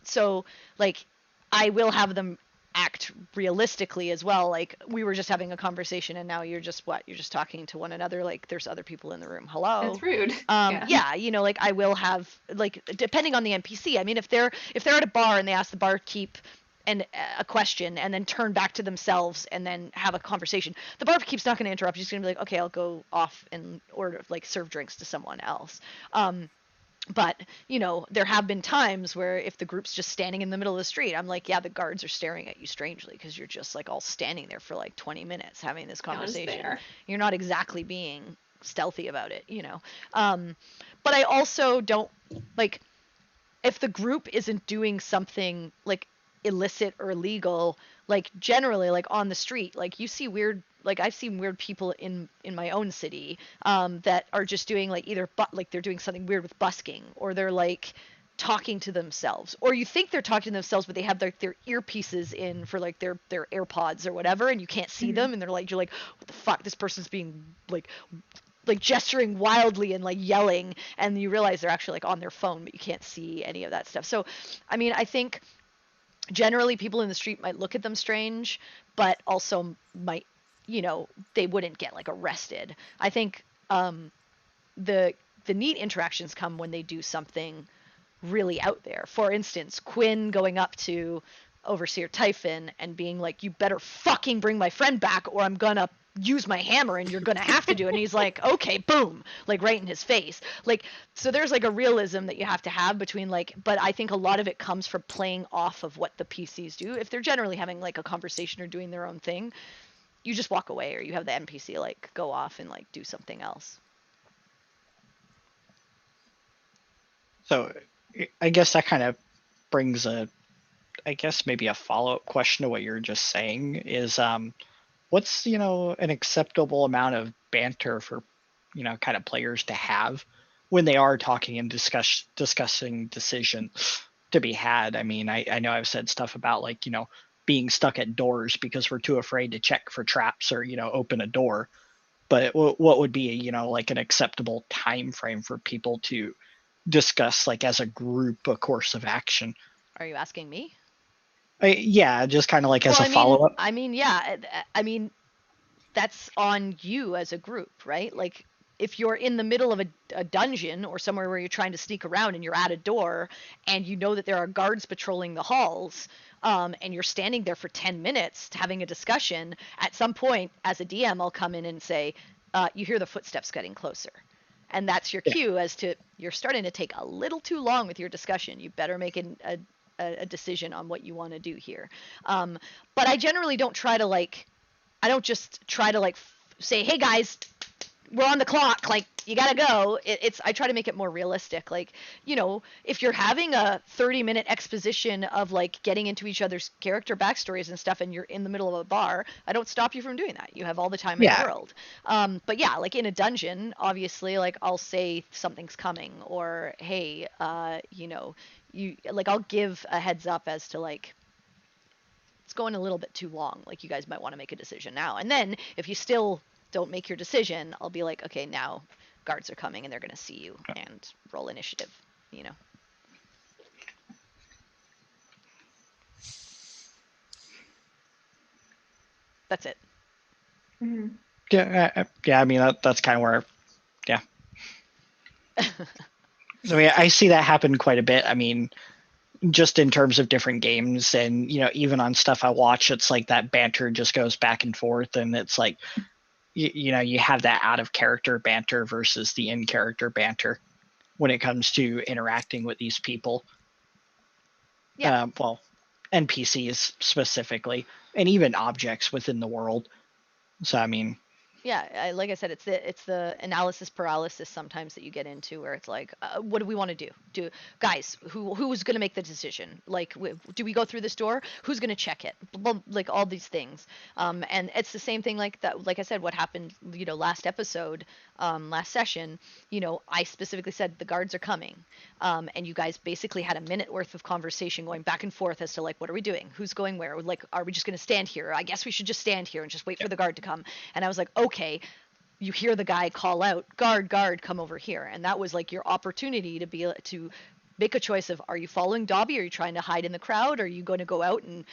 So like I will have them act realistically as well. Like we were just having a conversation and now you're just talking to one another, like there's other people in the room. Hello. That's rude. Yeah, like I will have, like, depending on the NPC. I mean, if they're at a bar and they ask the barkeep a question and then turn back to themselves and then have a conversation, the barkeep's not going to interrupt. He's going to be like, okay, I'll go off and order, like, serve drinks to someone else. But, there have been times where if the group's just standing in the middle of the street, I'm like, yeah, the guards are staring at you strangely because you're just, like, all standing there for, like, 20 minutes having this conversation. You're not exactly being stealthy about it, But I also don't, like, if the group isn't doing something, like, illicit or illegal, like, generally, like, on the street, like, you see weird, like, I've seen weird people in my own city that are just doing, like, either like they're doing something weird with busking, or they're, like, talking to themselves, or you think they're talking to themselves but they have their earpieces in for, like, their AirPods or whatever, and you can't see them, and you're like, what the fuck, this person's being like gesturing wildly and, like, yelling, and you realize they're actually, like, on their phone, but you can't see any of that stuff. So I mean, I think generally people in the street might look at them strange, but also might, they wouldn't get, like, arrested. I think the neat interactions come when they do something really out there. For instance, Quinn going up to Overseer Typhon and being like, you better fucking bring my friend back or I'm gonna use my hammer and you're gonna have to do it. And he's like, okay, boom, like, right in his face. Like, so there's, like, a realism that you have to have between, like, but I think a lot of it comes from playing off of what the PCs do. If they're generally having, like, a conversation or doing their own thing, you just walk away, or you have the NPC, like, go off and, like, do something else. So I guess that kind of brings maybe a follow-up question to what you're just saying is, what's, an acceptable amount of banter for, kind of players to have when they are talking and discussing decisions to be had? I mean, I know I've said stuff about, like, being stuck at doors because we're too afraid to check for traps or, open a door. But what would be, like, an acceptable time frame for people to discuss, like, as a group, a course of action? Are you asking me? Yeah, just kind of like as a follow-up. I mean, yeah. I mean, that's on you as a group, right? Like, if you're in the middle of a dungeon or somewhere where you're trying to sneak around and you're at a door and you know that there are guards patrolling the halls, and you're standing there for 10 minutes having a discussion, at some point, as a DM, I'll come in and say, you hear the footsteps getting closer. And that's your cue as to, you're starting to take a little too long with your discussion. You better make a decision on what you want to do here. But I generally don't try to, like, I don't just try to, like, say, hey guys, we're on the clock, like, you gotta go. I try to make it more realistic. Like, if you're having a 30-minute exposition of, like, getting into each other's character backstories and stuff, and you're in the middle of a bar, I don't stop you from doing that. You have all the time in the world. But yeah, like, in a dungeon, obviously, like, I'll say something's coming, or hey, like, I'll give a heads up as to, like, it's going a little bit too long, like, you guys might want to make a decision now. And then if you still don't make your decision, I'll be like, okay, now guards are coming and they're going to see you, and roll initiative, That's it. Mm-hmm. Yeah, I mean, that's kind of where, yeah. So yeah, I see that happen quite a bit. I mean, just in terms of different games, and even on stuff I watch, it's like that banter just goes back and forth, and it's like, you have that out of character banter versus the in character banter when it comes to interacting with these people. Yeah. Well, NPCs specifically, and even objects within the world. So I mean, yeah, like I said, it's the analysis paralysis sometimes that you get into, where it's like, what do we want to do? Guys, who's going to make the decision? Like, do we go through this door? Who's going to check it? Like, all these things. And it's the same thing, like that. Like I said, what happened, last episode, last session. I specifically said the guards are coming, and you guys basically had a minute worth of conversation going back and forth as to, like, what are we doing? Who's going where? Like, are we just going to stand here? I guess we should just stand here and just wait for the guard to come. And I was like, okay, you hear the guy call out, guard, come over here. And that was, like, your opportunity to make a choice of, are you following Dobby? Are you trying to hide in the crowd? Are you going to go out and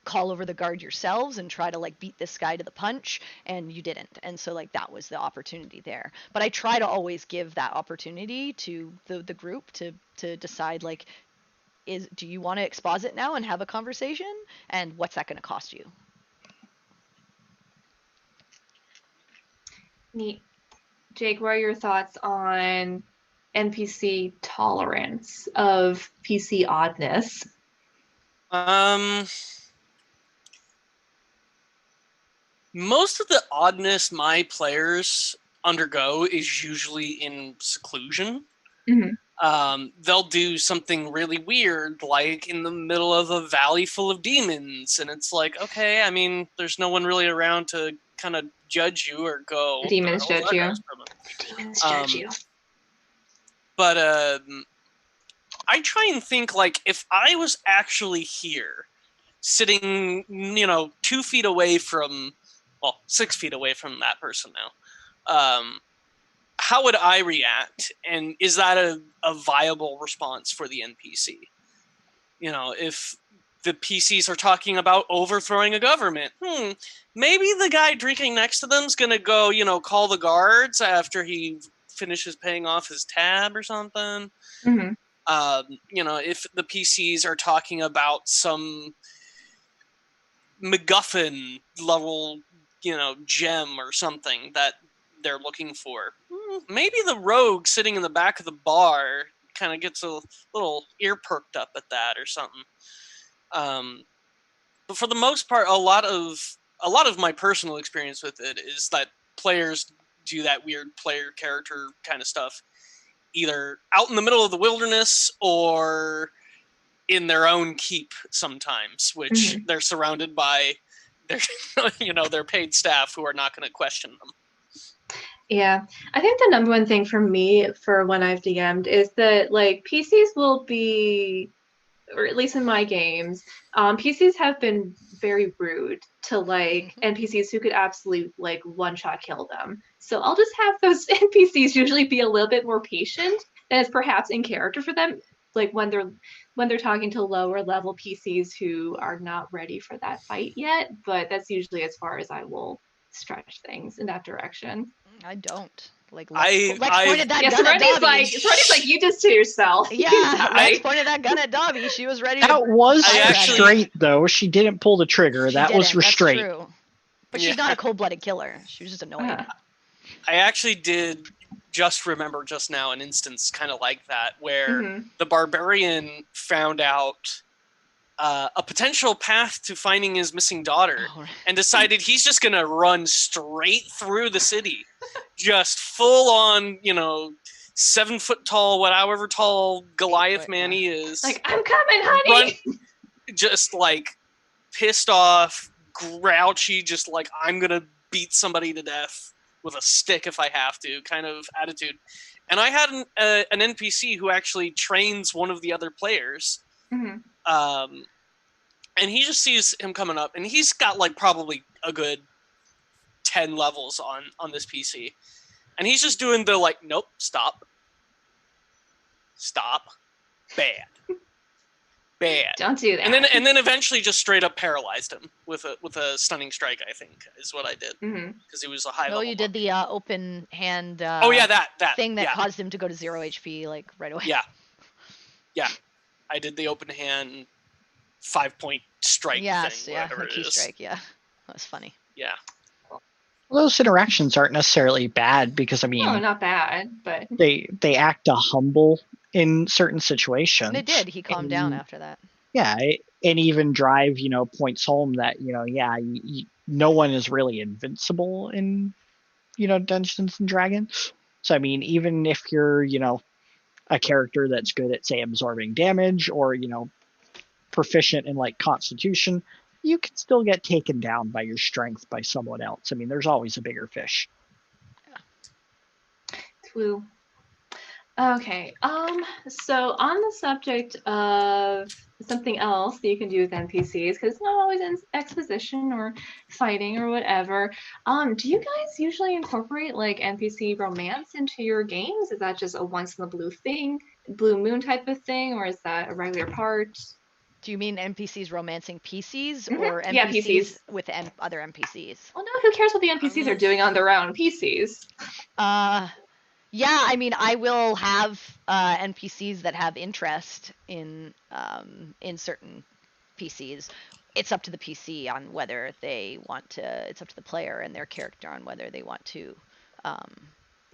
call over the guard yourselves and try to like beat this guy to the punch, and you didn't. And so like that was the opportunity there. But I try to always give that opportunity to the group to decide like, do you want to exposit now and have a conversation, and what's that going to cost you? Neat. Jake, what are your thoughts on NPC tolerance of PC oddness? Most of the oddness my players undergo is usually in seclusion. They'll do something really weird, like in the middle of a valley full of demons, and it's like, okay, I mean, there's no one really around to kind of judge you or go. The demons judge you. Demons judge you. But I try and think, like, if I was actually here, sitting, 2 feet away from, 6 feet away from that person now, how would I react? And is that a viable response for the NPC? If the PCs are talking about overthrowing a government, maybe the guy drinking next to them is going to go, call the guards after he finishes paying off his tab or something. If the PCs are talking about some MacGuffin level, gem or something that they're looking for, maybe the rogue sitting in the back of the bar kind of gets a little ear perked up at that or something. But for the most part, a lot of my personal experience with it is that players do that weird player character kind of stuff either out in the middle of the wilderness or in their own keep sometimes, which they're surrounded by their paid staff who are not going to question them. Yeah, I think the number one thing for me for when I've DM'd is that like PCs will be, or at least in my games, PCs have been very rude to like NPCs who could absolutely like one-shot kill them. So I'll just have those NPCs usually be a little bit more patient than is perhaps in character for them, like when they're talking to lower level PCs who are not ready for that fight yet. But that's usually as far as I will stretch things in that direction. I don't. Like Lex pointed that gun Serenity's at Dobby. Serenity's like, you just to yourself. Yeah, Lex pointed that gun at Dobby. She was ready. That was restraint, though. She didn't pull the trigger. That was restraint. That's true. But she's not a cold-blooded killer. She was just annoying. I actually did just remember just now an instance kind of like that where the barbarian found out a potential path to finding his missing daughter and decided he's just going to run straight through the city. Just full on, 7 foot tall, however tall Goliath man he is. Like, I'm coming, honey! Just like pissed off, grouchy, just like, I'm going to beat somebody to death with a stick if I have to kind of attitude. And I had an NPC who actually trains one of the other players. And he just sees him coming up, and he's got like probably a good 10 levels on this PC. And he's just doing the like, nope, stop, bad. Don't do that. And then eventually just straight up paralyzed him with a stunning strike, I think, is what I did. Because he was a high level. Oh, you did the open hand that thing that caused him to go to 0 HP like right away. Yeah. I did the open hand 5-point strike thing. The key strike, that was funny. Yeah. Well, those interactions aren't necessarily bad because, I mean... No, not bad, but... They act humble in certain situations. And they did. He calmed down after that. Yeah, and even drive, points home that, no one is really invincible in, Dungeons and Dragons. So, I mean, even if you're, a character that's good at, say, absorbing damage or, proficient in, like, Constitution, you can still get taken down by your strength by someone else. I mean, there's always a bigger fish. True. Okay. So on the subject of something else that you can do with NPCs, because it's not always in exposition or fighting or whatever. Do you guys usually incorporate like NPC romance into your games? Is that just a once in the blue moon type of thing, or is that a regular part? Do you mean NPCs romancing PCs Mhm. or Yeah, NPCs PCs. with other NPCs? Well, no, who cares what the NPCs are doing on their own PCs? Yeah, I mean, I will have NPCs that have interest in certain PCs. It's up to the PC on whether they want to. It's up to the player and their character on whether they want to um,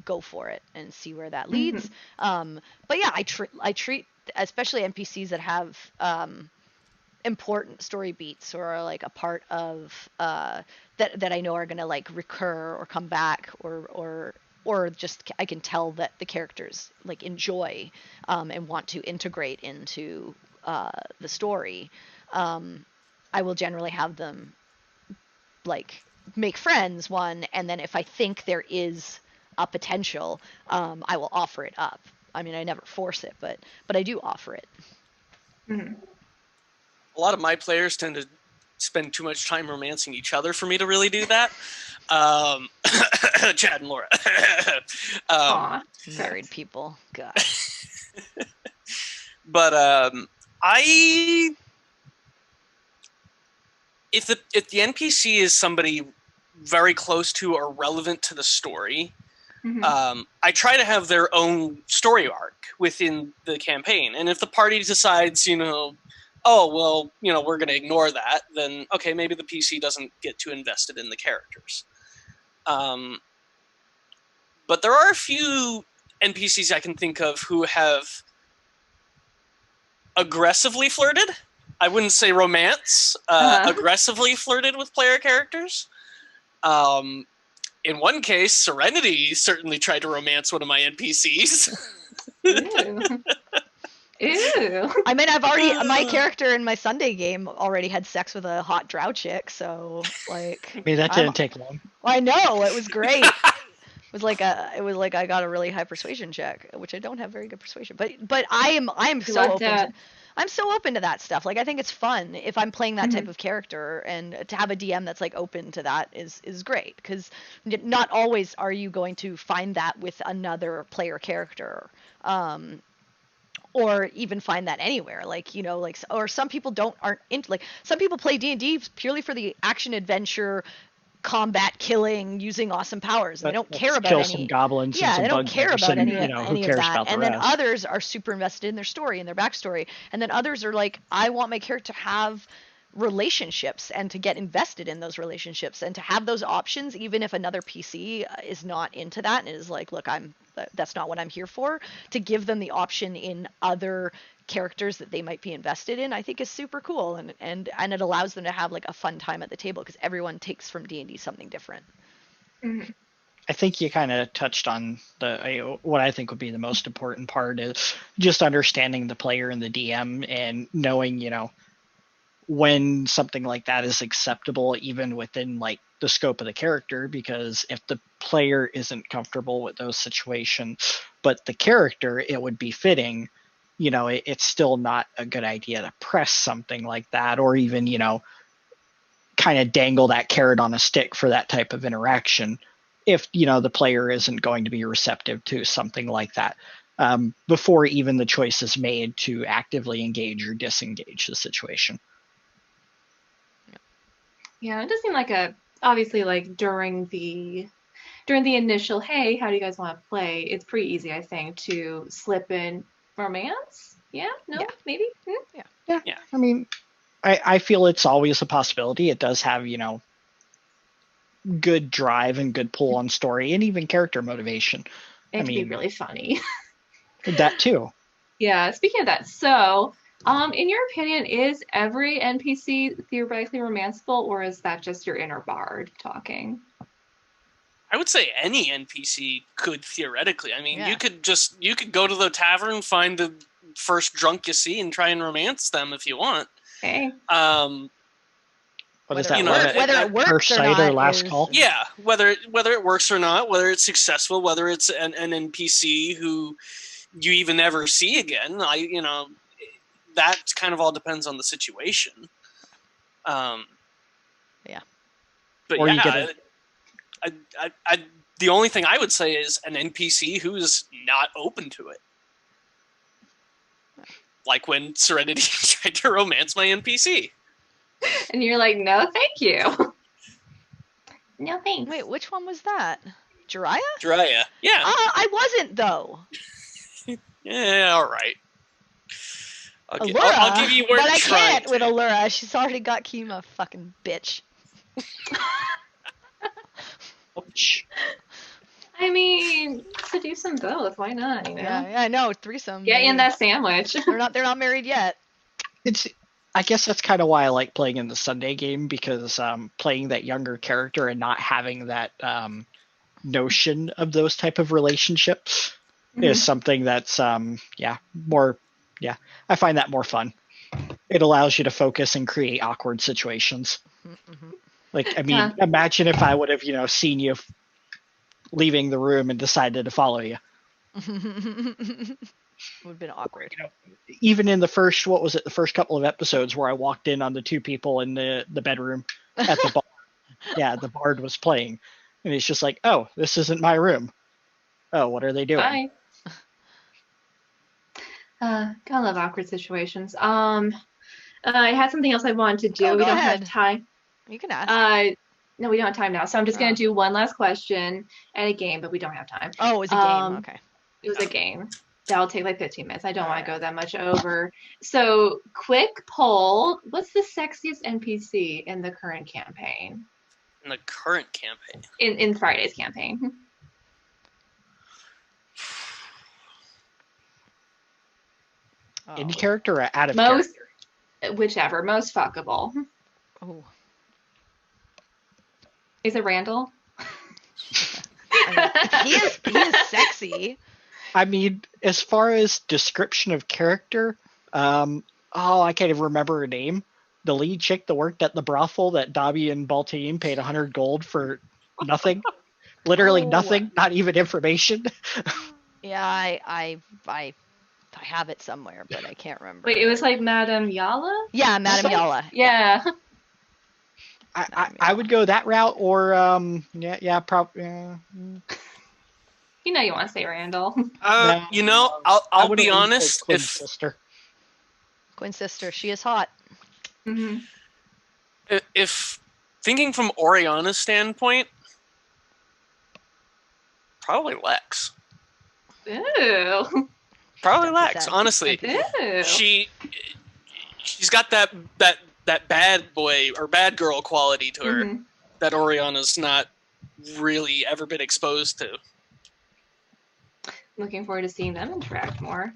go for it and see where that leads. But yeah, I treat especially NPCs that have important story beats or are like a part of that I know are gonna like recur or come back or just I can tell that the characters like enjoy and want to integrate into the story. I will generally have them like make friends one, and then if I think there is a potential, I will offer it up. I mean, I never force it, but I do offer it. A lot of my players tend to spend too much time romancing each other for me to really do that. Chad and Laura. Aw. Married people, God. But if the NPC is somebody very close to or relevant to the story, I try to have their own story arc within the campaign. And if the party decides, oh, well, we're going to ignore that, then, okay, maybe the PC doesn't get too invested in the characters. But there are a few NPCs I can think of who have aggressively flirted. I wouldn't say romance. Aggressively flirted with player characters. In one case, Serenity certainly tried to romance one of my NPCs. Ew. Ew. I mean, my character in my Sunday game already had sex with a hot drow chick, so like. I mean, that didn't take long. I know, it was great. It was like I got a really high persuasion check, which I don't have very good persuasion, but I'm so open. I'm so open to that stuff. Like, I think it's fun if I'm playing that type of character, and to have a DM that's like open to that is great, because not always are you going to find that with another player character. Or even find that anywhere, like or some people aren't into, like, some people play D&D purely for the action adventure combat killing using awesome powers. They don't care about kill some goblins and some they don't bug care bears, about and any who cares of that. about the And rest? then others are super invested in their story and their backstory, and then others are like, I want my character to have relationships and to get invested in those relationships and to have those options, even if another PC is not into that and is like, look, that's not what I'm here for. To give them the option in other characters that they might be invested in, I think is super cool, and it allows them to have like a fun time at the table, because everyone takes from D&D something different. I think you kind of touched on what I think would be the most important part is just understanding the player and the DM and knowing, when something like that is acceptable, even within like the scope of the character, because if the player isn't comfortable with those situations, but the character, it would be fitting, it's still not a good idea to press something like that, or even, kind of dangle that carrot on a stick for that type of interaction if, the player isn't going to be receptive to something like that, before even the choice is made to actively engage or disengage the situation. Yeah, it does seem like obviously, like during the initial, hey, how do you guys want to play? It's pretty easy, I think, to slip in romance. Yeah, no, Yeah. maybe. Yeah. I mean, I feel it's always a possibility. It does have, good drive and good pull on story and even character motivation. It can be really funny. That too. Yeah. Speaking of that, so, in your opinion, is every NPC theoretically romanceable, or is that just your inner bard talking? I would say any NPC could theoretically. I mean, Yeah. you could go to the tavern, find the first drunk you see, and try and romance them if you want. Okay. What is that? Whether it works First or sight not or last call? Yeah, whether it works or not, whether it's successful, whether it's an NPC who you even never see again. That kind of all depends on the situation. Yeah. But Or you yeah, get the only thing I would say is an NPC who's not open to it. Like when Serenity tried to romance my NPC. And you're like, no, thank you. No thanks. Wait, which one was that? Jiraiya? Jiraiya. Yeah. I wasn't though. Yeah, all right. Allura, I'll give you where but I can't to. with Allura. She's already got Kima, fucking bitch. Ouch. I mean, seduce them both. Why not? You know. Yeah, I know. Threesome. Get in that sandwich. They're not married yet. I guess that's kind of why I like playing in the Sunday game, because playing that younger character and not having that notion of those type of relationships is something that's more. Yeah, I find that more fun. It allows you to focus and create awkward situations. Mm-hmm. Like, I mean, imagine if I would have, seen you leaving the room and decided to follow you. Would have been awkward. Even in the first couple of episodes where I walked in on the two people in the bedroom at the bar. Yeah, the bard was playing. And it's just like, oh, this isn't my room. Oh, what are they doing? Bye. Gotta love awkward situations. I had something else I wanted to do. Oh, We don't ahead. have time. You can ask. No, we don't have time now. So I'm just gonna do one last question and a game, but we don't have time. Oh, it was a game. Okay. It was a game. That'll take like 15 minutes. I don't want to go that much over. So, quick poll. What's the sexiest NPC in the current campaign? In the current campaign? In Friday's campaign. Oh. In character or out of Most, character? whichever. Most fuckable. Oh. Is it Randall? He is sexy. I mean, as far as description of character, I can't even remember her name. The lead chick that worked at the brothel that Dobby and Baltine paid 100 gold for nothing. Literally nothing, not even information. Yeah, I have it somewhere, but I can't remember. Wait, it was like Madame Yala? Yeah, Madame Yala. Yeah. I would go that route, or probably. You know you want to say Randall. I'll be honest. Quinn's sister. Quinn's sister, she is hot. Mm-hmm. If thinking from Oriana's standpoint, probably Lex. Ew. Probably Lex, honestly. Ew. She's got that bad boy or bad girl quality to her that Oriana's not really ever been exposed to. Looking forward to seeing them interact more.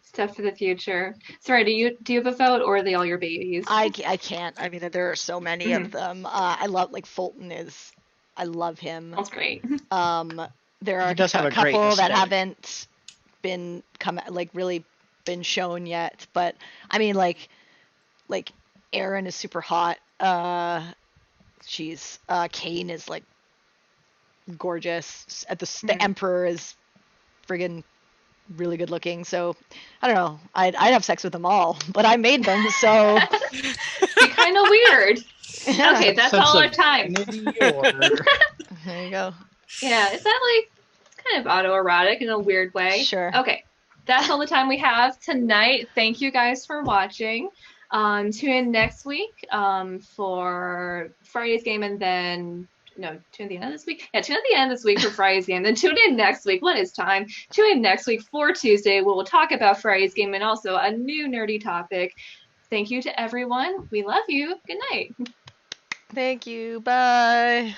Stuff for the future. Sorry, do you have a vote, or are they all your babies? I can't. I mean, there are so many of them. I love Fulton is. I love him. That's great. There are He does have a a great couple that aesthetic. haven't been really been shown yet, but I mean, like Erin is super hot. She's Kane is like gorgeous. The Emperor is friggin' really good looking. So I don't know. I'd have sex with them all, but I made them, so Be kind of weird. Okay, that's all our time. there you go. Yeah, is that like kind of autoerotic in a weird way? Sure. Okay, that's all the time we have tonight. Thank you guys for watching. Tune in next week for Friday's game, and then tune in the end of this week. Yeah, tune in at the end of this week for Friday's game. Then tune in next week. What is time? Tune in next week for Tuesday, where we'll talk about Friday's game and also a new nerdy topic. Thank you to everyone. We love you. Good night. Thank you. Bye.